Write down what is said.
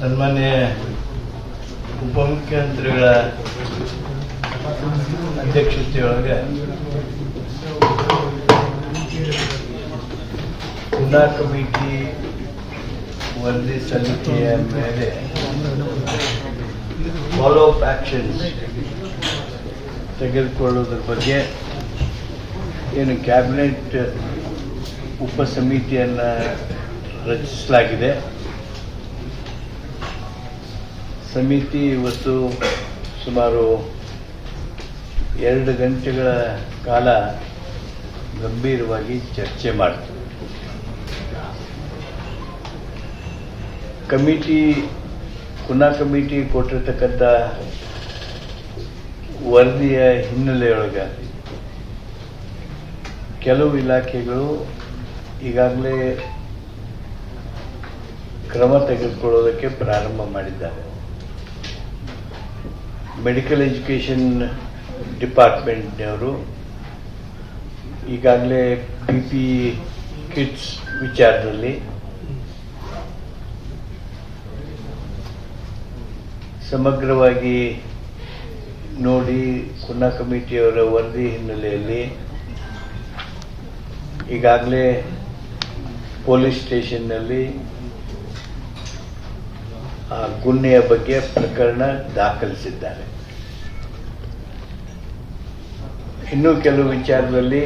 ಸನ್ಮಾನ್ಯ ಉಪಮುಖ್ಯಮಂತ್ರಿಗಳ ಅಧ್ಯಕ್ಷತೆಯೊಳಗೆ ಪುನಾ ಕಮಿಟಿ ವರದಿ ಸಲ್ಲಿಕೆಯ ಮೇಲೆ ಫಾಲೋ ಅಪ್ ಆಕ್ಷನ್ಸ್ ತೆಗೆದುಕೊಳ್ಳುವುದರ ಬಗ್ಗೆ ಏನು ಕ್ಯಾಬಿನೆಟ್ ಉಪಸಮಿತಿಯನ್ನು ರಚಿಸಲಾಗಿದೆ. ಸಮಿತಿ ಇವತ್ತು ಸುಮಾರು 2 ಗಂಟೆಗಳ ಕಾಲ ಗಂಭೀರವಾಗಿ ಚರ್ಚೆ ಮಾಡಿತು. ಪುನಾ ಕಮಿಟಿ ಕೊಟ್ಟಿರ್ತಕ್ಕಂಥ ವರದಿಯ ಹಿನ್ನೆಲೆಯೊಳಗೆ ಕೆಲವು ಇಲಾಖೆಗಳು ಈಗಾಗಲೇ ಕ್ರಮ ತೆಗೆದುಕೊಳ್ಳೋದಕ್ಕೆ ಪ್ರಾರಂಭ ಮಾಡಿದ್ದಾರೆ. ಮೆಡಿಕಲ್ ಎಜುಕೇಷನ್ ಡಿಪಾರ್ಟ್ಮೆಂಟ್ನವರು ಈಗಾಗಲೇ PPE ಕಿಟ್ಸ್ ವಿಚಾರದಲ್ಲಿ ಸಮಗ್ರವಾಗಿ ನೋಡಿ ಪುನಾ ಕಮಿಟಿಯವರ ವರದಿ ಹಿನ್ನೆಲೆಯಲ್ಲಿ ಈಗಾಗಲೇ ಪೊಲೀಸ್ ಸ್ಟೇಷನ್ನಲ್ಲಿ ಆ ಗುನ್ನೆಯ ಬಗ್ಗೆ ಪ್ರಕರಣ ದಾಖಲಿಸಿದ್ದಾರೆ. ಇನ್ನೂ ಕೆಲವು ವಿಚಾರದಲ್ಲಿ